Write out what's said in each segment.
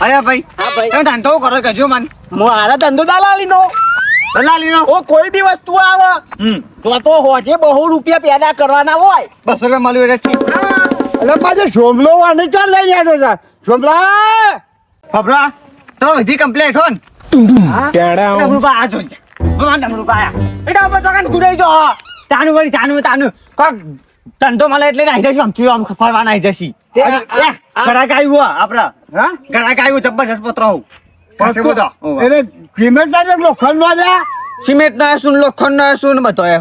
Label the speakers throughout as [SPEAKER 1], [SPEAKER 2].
[SPEAKER 1] અયા ભાઈ
[SPEAKER 2] હા ભાઈ
[SPEAKER 1] તમે ધંધો કરો કજો મન
[SPEAKER 2] મારા ધંધો દલાલીનો
[SPEAKER 1] દલાલીનો
[SPEAKER 2] કોઈ બી વસ્તુ આવે તો હોજે બહુ રૂપિયા પેદા કરવાના હોય
[SPEAKER 1] 200 રૂપિયા મળ્યું એટલે ઠીક
[SPEAKER 3] એટલે પાછો સોમલો વાને ચાલ લઈ આવ્યો છે સોમલા
[SPEAKER 1] ખબરા તો વિધિ કમ્પ્લીટ હોન ડમરુબા આ જોઈ ભગવાન ડમરુબા આયા એટા ઉપર તો કાન ગુડાઈ જો તાનું વળી તાનું કોક ધંધો મળે એટલે નાઈ જશું આમ ફરવા નાઈ જશી ઘરાક આવ્યું આપડા
[SPEAKER 3] હા
[SPEAKER 1] ઘરાક આવ્યું જબરજસ્ત પત્રો પાસે બધો
[SPEAKER 3] એટલે સિમેન્ટ ના લોખંડ માં લ્યા
[SPEAKER 1] સિમેન્ટ ના સુન લોખંડ ના સુન બધો એ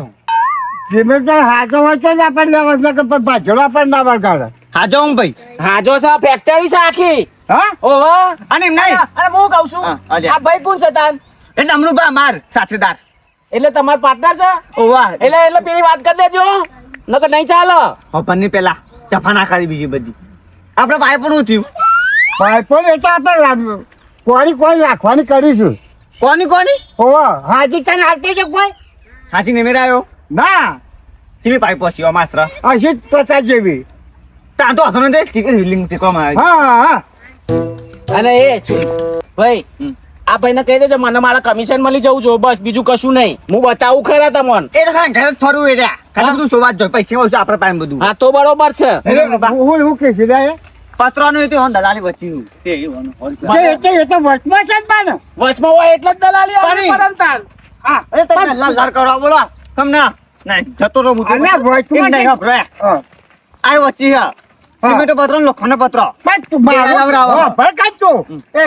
[SPEAKER 3] સિમેન્ટ ના હાજો હોય તો આપણે લેવા છે કે પણ પાછળ પણ ના વળગાડે
[SPEAKER 1] હાજો હું ભાઈ
[SPEAKER 2] હાજો છે ફેક્ટરી છે આખી
[SPEAKER 3] હા
[SPEAKER 2] ઓહો
[SPEAKER 1] અને એમ નહીં
[SPEAKER 2] અરે હું કહું છું
[SPEAKER 1] હા, હાજે.
[SPEAKER 2] આ ભાઈ કોણ છે તાન
[SPEAKER 1] એટલે અમરુબા માર સાથીદાર
[SPEAKER 2] એટલે તમાર પાર્ટનર છે
[SPEAKER 1] ઓવા
[SPEAKER 2] એટલે પેલી વાત કરી દેજો નકર નહીં ચાલે
[SPEAKER 1] હપનની પેલા ચફા ના કરી બીજી બધી આપણે ભાઈ પણ હું થયું
[SPEAKER 3] પાઇપો એટલે આપણે કોઈ રાખવાની કરીશું
[SPEAKER 1] કોની
[SPEAKER 3] ઓહો હાજી તને હાલતી છે કોઈ
[SPEAKER 1] હાથી ને મેરાયો
[SPEAKER 3] ના
[SPEAKER 1] ચીલી પાઇપ પસીઓ માસ્ત્ર
[SPEAKER 3] હજી 50 જેવી
[SPEAKER 1] તાં તો હતો ને ઠીક હિલિંગ ટીકો માં
[SPEAKER 3] હા હા
[SPEAKER 2] અને એ ભાઈ આ ભાઈને કહી દેજો મને મારા કમિશન મળી જવું જો બસ બીજું કશું નહીં હું બતાવું ખરા તમને
[SPEAKER 1] એ તો ખાલી ઘરે જ ફરવું એ રહ્યા ખાલી બધું સોવા જ જોઈએ પૈસા ઓછું આપણે પાસે બધું
[SPEAKER 2] હા તો બરોબર છે
[SPEAKER 3] હું કે છે રે
[SPEAKER 1] પત્રનું એ હોન દલાલી વચ્ચેનું તે એવું
[SPEAKER 3] એ તો વચમાં છે ને
[SPEAKER 2] વચમાં હોય એટલે જ દલાલી આવે
[SPEAKER 1] પાણી.
[SPEAKER 2] પરમતાન.
[SPEAKER 3] હા
[SPEAKER 1] એ તો લાલ કરો બોલો તમને નહીં જતો રહો હું
[SPEAKER 3] અલ્યા, વચમાં
[SPEAKER 1] નહીં
[SPEAKER 3] છે.
[SPEAKER 1] હબરો
[SPEAKER 3] હા
[SPEAKER 1] આ વચ્ચે હે સિમેન્ટ પત્ર લોખંડ પત્ર
[SPEAKER 3] પણ તું મારો ભર કાઢતો એ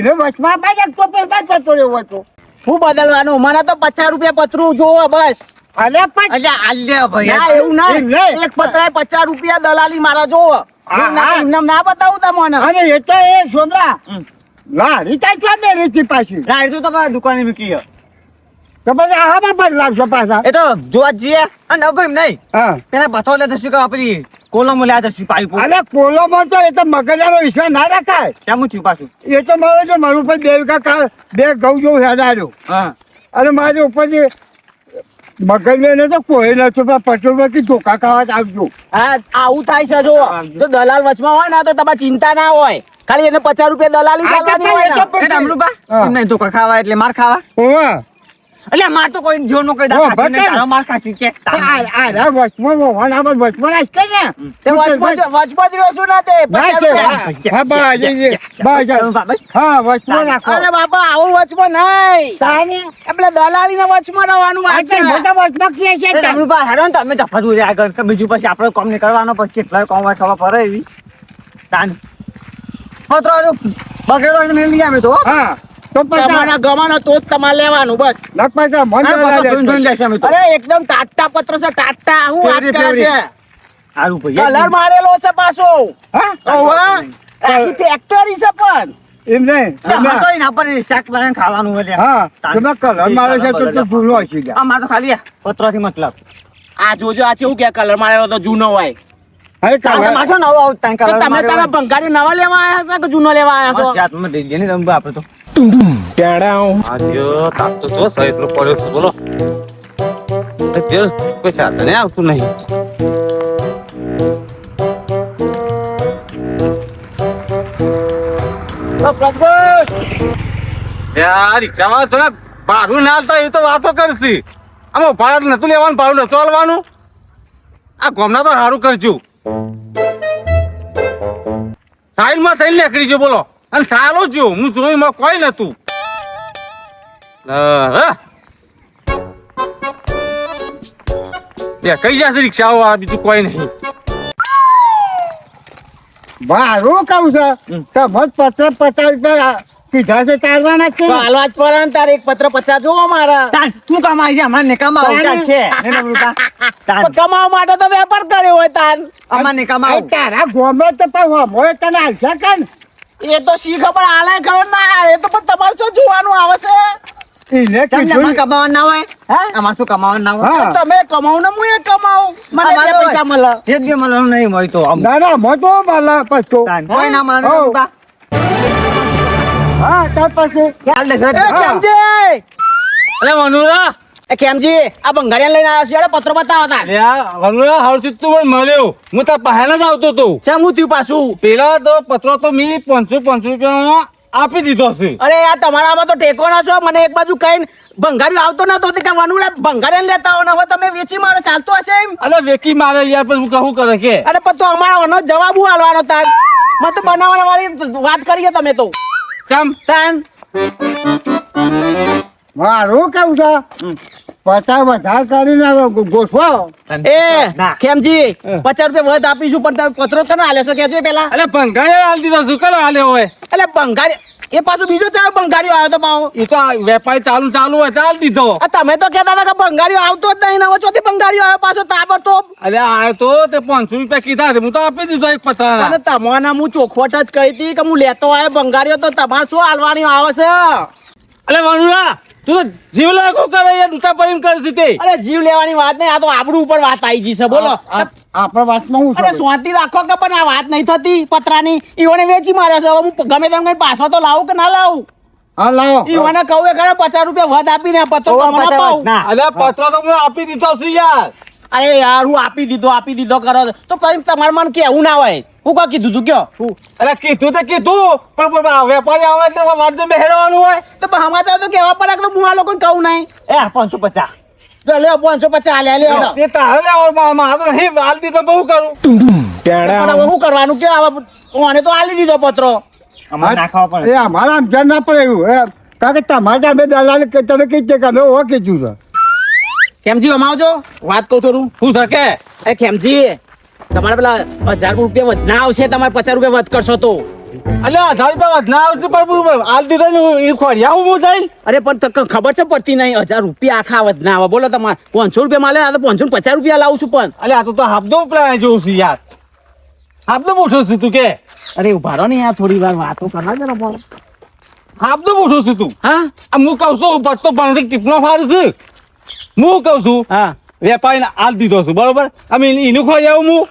[SPEAKER 3] ને વચમાં પાછા તો પેલા જતો રહ્યો હતો
[SPEAKER 2] હું બદલવાનું મને તો 50 રૂપિયા પતરું જોવો બસ
[SPEAKER 3] અલે પણ
[SPEAKER 1] એટલે આલ્યા ભાઈ
[SPEAKER 2] ના એવું ના
[SPEAKER 3] એમ નહીં.
[SPEAKER 2] એક પતરાય 50 રૂપિયા દલાલી મારા જોવો
[SPEAKER 3] હા,
[SPEAKER 2] ના,
[SPEAKER 3] હા.
[SPEAKER 2] એમને ના બતાવું તમને
[SPEAKER 3] અને એ તો એ સોમલા લારી તા ક્યાં ને રીતી પાછી
[SPEAKER 1] રાઈડ તો તમારી દુકાને મૂકી હે.
[SPEAKER 3] તો પછી આમાં બદલાવશો પાછા
[SPEAKER 1] એ તો જોવા જ જઈએ અને ભાઈ નહીં
[SPEAKER 3] હા
[SPEAKER 1] પેલા બતો લે દશું કે આપણી કોલમ લે દશું પાઇપો
[SPEAKER 3] અલે કોલોમાં તો એ તો મગજાનો વિશ્વાસ ના રાખાય
[SPEAKER 1] ત્યાં હું થયું પાછું
[SPEAKER 3] એ તો મારો જો મારું ઉપર 2 વીઘા બે ઘઉં જેવું હેડાડ્યો
[SPEAKER 1] હા
[SPEAKER 3] અને મારે ઉપરથી મગજને તો કોઈ નતું પણ પટોળમાં કે ધોકા ખાવા જ આવજો
[SPEAKER 2] હા આવું થાય છે જો જો દલાલ વચમાં હોય ને તો તમારે ચિંતા ના હોય ખાલી એને 50 રૂપિયા દલાલી
[SPEAKER 3] હા, તો
[SPEAKER 2] ચાલવાની હોય ને
[SPEAKER 3] એ તો
[SPEAKER 1] એ ડમરુબા
[SPEAKER 3] હા.
[SPEAKER 1] એમને ધોકા ખાવા એટલે માર ખાવા
[SPEAKER 3] ઓવા
[SPEAKER 1] એટલે માર તો કોઈ જીવન માં કોઈ
[SPEAKER 3] ઓ,
[SPEAKER 1] દાખલા
[SPEAKER 3] બતાવ.
[SPEAKER 1] તારો માર ખાસી કે
[SPEAKER 3] વચમાં આજ કે ને
[SPEAKER 2] તે વચમાં જ રહ્યો છું ને તે
[SPEAKER 3] ના
[SPEAKER 2] 50
[SPEAKER 3] છે
[SPEAKER 2] રૂપિયા.
[SPEAKER 3] હા બસ હા વચમાં રાખો
[SPEAKER 2] અરે બાપા આવું વચમાં નહીં
[SPEAKER 3] તાને
[SPEAKER 2] એટલે દલાલી ના વચમાં રહેવાનું વાત છે
[SPEAKER 3] મોટા વચમાં કે છે તાને?
[SPEAKER 1] ડમરુબા હેરો ને તમે જફા જોઈ આગળ કે બીજું પછી આપણે કોમ નહીં કરવાનો પછી એટલા કોમ હોય ખબર પડે એવી તાન પત્રો બગડેલો એને લઈ આવે તો
[SPEAKER 3] હા તો પછી
[SPEAKER 2] તમારા ગમાનો તો જ તમારે લેવાનું બસ
[SPEAKER 3] લખ પાછા મન
[SPEAKER 1] જોઈને લેશે અમે તો
[SPEAKER 2] અરે એકદમ ટાટા પત્ર છે ટાટા હું વાત કરે
[SPEAKER 1] ફેવરી.
[SPEAKER 2] છે
[SPEAKER 1] સારું ભાઈ
[SPEAKER 2] કલર મારેલો છે પાછો
[SPEAKER 3] હા
[SPEAKER 2] ઓહો આખી ફેક્ટરી છે પણ
[SPEAKER 3] એમ નહીં
[SPEAKER 1] આમાં તો એના પર શાક બનાવીને ખાવાનું હોય
[SPEAKER 3] હા તમે કલર મારે છે તો તું ભૂલો હશે લ્યા.
[SPEAKER 1] આમાં તો ખાલી પત્રથી મતલબ
[SPEAKER 2] આ જોજો આ કેવું કે કલર મારેલો તો જૂનો હોય
[SPEAKER 3] હવે
[SPEAKER 1] કાલે
[SPEAKER 3] કલર
[SPEAKER 1] માસો નવો આવતા
[SPEAKER 2] તો તમે તારા ભંગારી નવા લેવા આવ્યા છો કે જૂનો લેવા આવ્યા છો
[SPEAKER 1] જાતમાં દઈ દે ને રંબા આપણે તો
[SPEAKER 4] આજો તાપ તો જો સહિત નો પડ્યો છે બોલો અત્યારે કોઈ સાધન આવતું નહીં યાર રિક્ષામાં થોડા ભાડું ના આલતા એ તો વાતો કરશી આમાં ભાડું નતું લેવાનું ભાડું નતું આલવાનું આ ગોમના તો સારું કરજો સાઈડમાં થઈને નીકળી ગયો બોલો અને ચાલો જો હું જોઈ માં કોઈ નતું કઈ જશે રિક્ષાઓ વાળા બીજું કોઈ નહીં
[SPEAKER 3] મારું કહું છે તમે પત્ર 50 રૂપિયા કીધા છે ચાલવાના છે
[SPEAKER 2] તો હાલવા જ પડે ને તારે એક પત્ર 50 જોવો મારા
[SPEAKER 1] તાન તું કમાઈ જા મને કમાવ
[SPEAKER 3] તાને.
[SPEAKER 1] છે ને રંબા તાન
[SPEAKER 2] પણ કમાવા માટે તો વેપાર કર્યો હોય તાન
[SPEAKER 1] અમાને
[SPEAKER 3] આ
[SPEAKER 1] કમાવ
[SPEAKER 3] તારા ગોમે તો પણ હોય તને હાલશે કાન
[SPEAKER 2] એ તો શી ખબર આલે ખબર ના આલે, એ તો પણ તમારે શું જોવાનું આવે છે
[SPEAKER 3] એને
[SPEAKER 1] તમને
[SPEAKER 3] કીધું
[SPEAKER 1] અમારે કમાવાનું ના હોય
[SPEAKER 2] હે?
[SPEAKER 1] અમારે શું કમાવાનું ના હોય
[SPEAKER 3] હા.
[SPEAKER 2] તમે કમાવ ને હું એ કમાવું મને બે પૈસા મળે
[SPEAKER 1] જે બી મળવાનું નહીં હોય તો આમ
[SPEAKER 3] ના ના મોટો માલા પછતો
[SPEAKER 1] તાન કોઈ ના મળે
[SPEAKER 3] હો.
[SPEAKER 1] રંબા
[SPEAKER 3] હા તાર પાસે
[SPEAKER 1] ચાલ દે
[SPEAKER 2] એ કેમ છે
[SPEAKER 4] અલે મનુરા
[SPEAKER 2] એ કેમજી આ બંગાળિયા લઈને આવ્યા છે પત્રો બતાવો તાર
[SPEAKER 4] લે આ વનુડા હરથી તું મને મળ્યો હું તાર પહેલા જ આવતો તો
[SPEAKER 2] ચમ હું થયું પાછું
[SPEAKER 4] પેલા તો પત્રો તો મી 500 રૂપિયામાં આપી દીધો છે
[SPEAKER 2] અરે યાર તમારામાં તો ટેકો ના છો મને એક બાજુ કઈ ભંગારી આવતો નતો તે કે વનુડા ભંગારી લેતા હો ને હવે તમે વેચી મારો ચાલતો હશે એમ
[SPEAKER 4] અરે વેકી મારે યાર પછી હું કહું કરે કે
[SPEAKER 2] અરે પણ તો અમારો જવાબ હું આલવાનો તાર મને તો બનાવવા વાળી વાત કરીએ તમે તો
[SPEAKER 4] ચમ
[SPEAKER 2] તાન
[SPEAKER 3] મારું કેવું છે પચાસ વધારે કરીને ગોઠવો
[SPEAKER 2] એ કેમજી 50 રૂપિયા વધુ આપીશું પણ તમે પત્રો કને આલ્યો છો કેજો પેલા
[SPEAKER 4] અરે ભંગારે હાલ દીધો શું કરો હાલે હોય
[SPEAKER 2] એટલે ભંગારી એ પાછું બીજો ચાલો ભંગારીઓ આવ્યો તો પાછો
[SPEAKER 4] એ તો વેપારી ચાલુ હોય ચાલ દીધો
[SPEAKER 2] આ તમે તો કહેતા હતા કે ભંગારીઓ આવતો જ નહીં ને હવે ચોથી ભંગારીઓ આવ્યો પાછો તાબડતોબ
[SPEAKER 4] અરે આ તો તે 500 રૂપિયા કીધા છે હું તો આપી દીધો એક પત્ર
[SPEAKER 2] અને તમારા હું ચોખવટ જ કરી હતી કે હું લેતો આવ્યો ભંગારીઓ તો તમારે શું હાલવાની આવે છે
[SPEAKER 4] અરે વનુડા તું તો જીવ લાગો કરે યાર દુતા પરીમ કરશે તે
[SPEAKER 2] અરે જીવ લેવાની વાત નહીં આ તો આબરૂ ઉપર વાત આવી ગઈ છે બોલો
[SPEAKER 3] આપણા વાતમાં હું
[SPEAKER 2] અરે શાંતિ રાખો કે પણ આ વાત નહીં થતી પતરાની ઈવોને વેચી માર્યો છે હવે હું ગમે તેમ કઈ પાછો તો લાવું કે ના લાવું
[SPEAKER 3] હા લાવો
[SPEAKER 2] ઈવોને કહું એ ખરે 50 રૂપિયા વધુ આપીને પત્રો તમને અપાવું.
[SPEAKER 4] અરે પત્ર તો મેં આપી દીધો છે યાર
[SPEAKER 2] અરે યાર હું આપી દીધો કરો તો પછી તમારે મને કેવું ના હોય હું કા કીધું તું કયો
[SPEAKER 4] અરે કીધું તો કીધું પણ વેપારી આવે એટલે વાત જો મેળવવાનું હોય
[SPEAKER 2] તો પણ સમાચાર તો કેવા પડે કે હું આ લોકોને કહું નહીં
[SPEAKER 1] એ 550
[SPEAKER 2] લે 550 લે
[SPEAKER 4] તે તારે લેવા મારે તો નહીં હાલ દીધો બહુ કરું
[SPEAKER 2] પણ હવે શું કરવાનું કે આને તો આલી દીધો પત્રો
[SPEAKER 1] અમારે નાખવા પડે
[SPEAKER 3] એ અમારા આમ ધ્યાન ના પડે એવું કારણ કે તમારે સામે દલાલ તમે કઈ છે કે હો કીધું છે
[SPEAKER 2] કેમજી અમાવજો વાત કહું થોડું
[SPEAKER 4] શું શકે
[SPEAKER 2] એ કેમજી તમારે પેલા 1000 રૂપિયા વધના આવશે તમારે 50 રૂપિયા વધ કરશો તો
[SPEAKER 4] અલે 1000 રૂપિયા વધના આવશે પણ હાલ દીધો ને એ ખોડિયા હું જઈ
[SPEAKER 2] અરે પણ ખબર છે પડતી નહીં 1000 રૂપિયા આખા વધના આવે બોલો તમારે 500 રૂપિયા માલે આ તો 550 રૂપિયા લાવું છું પણ
[SPEAKER 4] અલે આ તો હાફદો પ્રાય જોઉં છું યાર હાફદો પૂછો છું તું કે
[SPEAKER 2] અરે ઉભા રહો ને યાર થોડી વાર વાતો કરવા જરા પણ
[SPEAKER 4] હાફદો પૂછો છું તું
[SPEAKER 2] હા
[SPEAKER 4] આ હું કહું છું પડતો પણ ટીપનો ફાડું છું હું કહું છું
[SPEAKER 2] હા
[SPEAKER 4] વેપારીને હાલ દીધો છું બરોબર અમે એનું ખોઈ આવું હું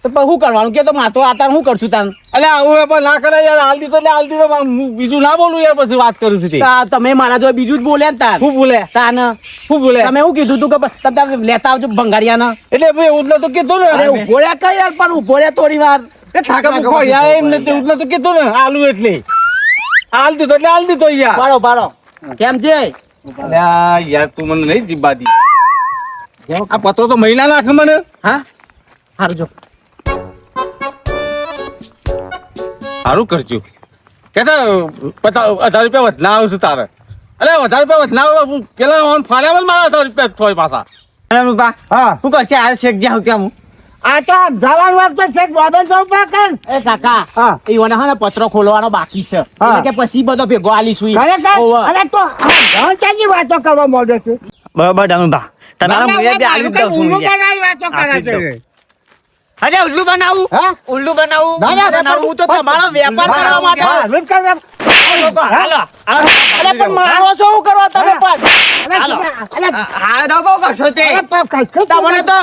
[SPEAKER 2] તો પણ શું કરવાનું કે તો માતો આતા હું કરશું તાન
[SPEAKER 4] અલે આવું વેપાર ના કરે યાર હાલ દીધો એટલે હાલ દીધો હું બીજું ના બોલું યાર પછી વાત કરું છું તે
[SPEAKER 2] તમે મારા જો બીજું જ બોલ્યા ને તાન
[SPEAKER 4] શું બોલે
[SPEAKER 2] તાન
[SPEAKER 4] શું બોલે
[SPEAKER 2] તમે શું કીધું તું કે તમે લેતા આવજો ભંગારિયાના
[SPEAKER 4] એટલે હું એવું જ નતું કીધું ને
[SPEAKER 2] અરે ઉભો રહ્યા કઈ યાર પણ ઉભો રહ્યા થોડી વાર
[SPEAKER 4] યાર એમ નથી એવું જ નતું કીધું ને આલુ એટલે હાલ દીધો એટલે હાલ દીધો યાર
[SPEAKER 2] પાડો પાડો કેમ છે
[SPEAKER 4] અલ્યા યાર તું મને નહીં જીબાદી આ પત્રો તો મહિના નાખે મને
[SPEAKER 2] હા હારું જો
[SPEAKER 4] સારું કરજો કેતા 1000 રૂપિયા વધના આવશે તારે અરે 1000 રૂપિયા વધના આવે પેલા ફાળ્યા મને મારા 1000 રૂપિયા થોય પાછા
[SPEAKER 1] અરે બા
[SPEAKER 3] હા
[SPEAKER 1] શું કરશે આ શેક જ્યાં ત્યાં હું
[SPEAKER 3] આ તો જવાનું વાત તો છે મોબાઈલ તો ઉપર કર
[SPEAKER 2] એ કાકા
[SPEAKER 3] હા
[SPEAKER 2] ઈવોને હા ને પત્રો ખોલવાનો બાકી છે એટલે કે પછી બધો ભેગો આલીશું ઈ.
[SPEAKER 3] ખરેખર
[SPEAKER 2] ઓવે.
[SPEAKER 3] અરે તો ચાની વાતો કરવા માંડે છે
[SPEAKER 1] બરાબર ડમબા તમારા મુએ બે આલી દઉં છું
[SPEAKER 3] ઊંધું
[SPEAKER 1] યાર.
[SPEAKER 3] બનાવી વાતો કરે છે
[SPEAKER 1] અરે ઉલ્લુ બનાવું
[SPEAKER 3] હા?
[SPEAKER 1] ઉલ્લુ બનાવું
[SPEAKER 3] ના, ના,
[SPEAKER 1] બનાવું
[SPEAKER 2] હું તો તમારો વેપાર કરવા માટે
[SPEAKER 3] હા, લૂંટ કરવા.
[SPEAKER 1] હાલો
[SPEAKER 2] અરે પણ મારો શું કરવા તમે પણ
[SPEAKER 3] અરે, અરે,
[SPEAKER 1] હા ડોકો કરશો તે
[SPEAKER 3] અરે, કશું
[SPEAKER 2] તમને તો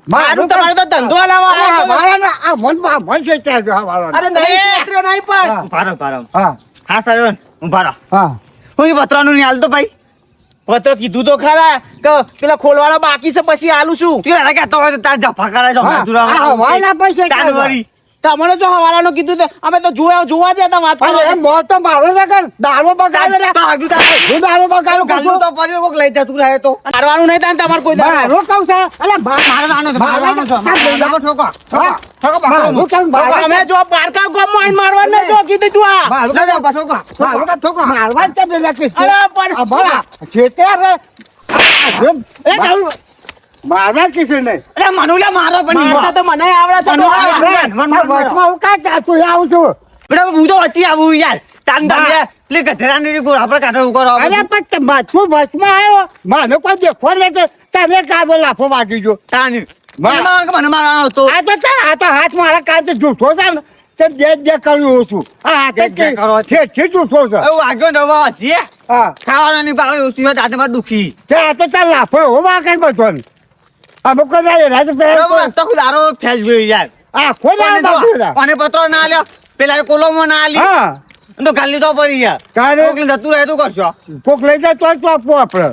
[SPEAKER 2] મારું તમારે તો ધંધો હલાવવા
[SPEAKER 3] અરે,
[SPEAKER 2] આવ્યો.
[SPEAKER 3] મારાને આ મન છે ત્યાં જો, હા, મારાને.
[SPEAKER 2] અરે નહીં છેતર્યો નહીં પણ
[SPEAKER 1] ભારો ભારો
[SPEAKER 3] હા
[SPEAKER 1] હા સર હું ભારો
[SPEAKER 3] હા
[SPEAKER 1] હું એ પતરાનું નહીં હાલતો ભાઈ
[SPEAKER 2] પત્ર કીધું તો ખરા કે પેલા ખોલવાનો બાકી છે પછી આલું છું
[SPEAKER 1] તું એના કહેતો હોય તો તાર જફા કરે છો
[SPEAKER 3] હા, આ હવાના પૈસે
[SPEAKER 1] તાર વળી
[SPEAKER 2] તમને જો હવાલાનું કીધું તો અમે તો જોવા જતા વાત
[SPEAKER 3] અરે,
[SPEAKER 2] કરવા.
[SPEAKER 3] એ મોત તો મારો છે કે દારૂ બગાડે લે.
[SPEAKER 1] તો આગળ તાર
[SPEAKER 3] હું દારૂ બગાડું
[SPEAKER 1] ગાલું તો પડ્યો કોક લઈ જતું રહે તો
[SPEAKER 2] મારવાનું નહીં થાય ને તમારે કોઈ દાડો.
[SPEAKER 3] મારું કહું છે અરે
[SPEAKER 1] મારવાનો છે મારવાનો છે મારવાનો ઠોકો
[SPEAKER 3] હા. મારું કહું મારું
[SPEAKER 2] તમે જો પારકા ગામમાં આવીને મારવાનું નહીં જો કીધું તું આ.
[SPEAKER 3] મારું ઠોકો મારવા જ છે પેલા કે
[SPEAKER 2] અરે પણ
[SPEAKER 3] આ ભલા છેતે રે મારવા કિસે નહીં
[SPEAKER 1] અરે મનુલા મારો પણ
[SPEAKER 2] મારતા તો મને આવડે છે
[SPEAKER 1] મનુ
[SPEAKER 2] ડોહા.
[SPEAKER 3] વચમાં હું કાં ચાચું આવું છું
[SPEAKER 1] બેટા હું તો વચ્ચે આવું યાર ચાંદા યાર પેલી ગધેરાની ગોળ આપણે કાઢો ઉભો રહો
[SPEAKER 3] અરે પણ માથું વચમાં આવ્યો મને કોઈ દેખો લે છે તને કાબો લાફો વાગી ગયો
[SPEAKER 1] તાની
[SPEAKER 3] માર.
[SPEAKER 1] મને મારવાનો હતો
[SPEAKER 3] આ તો ચાલ આ તો હાથ મારા કાંતે જૂઠો છે ને તે જે કર્યું છું આ હાથ
[SPEAKER 1] જે કરો
[SPEAKER 3] છે છે જૂઠો છે
[SPEAKER 1] એવું આગળ નવા હજી
[SPEAKER 3] હા
[SPEAKER 1] ખાવાની પાડો ઓછી હોય દાંતે મારે દુખી
[SPEAKER 3] તે આ તો ચાલ લાફો એવો વાગે બધો અમુક કદાચ રાજ
[SPEAKER 1] બરાબર તો દારો ફેલ જોઈ યાર
[SPEAKER 3] આ ખોલા
[SPEAKER 1] અને પત્રો ના આલ્યો પેલા કોલમો ના આલી
[SPEAKER 3] હા
[SPEAKER 1] તો ગાલી તો પડી યાર
[SPEAKER 3] કારે
[SPEAKER 1] કોકને જતું રહે તો કરશો
[SPEAKER 3] કોક લઈ જાય તો આપવું આપણે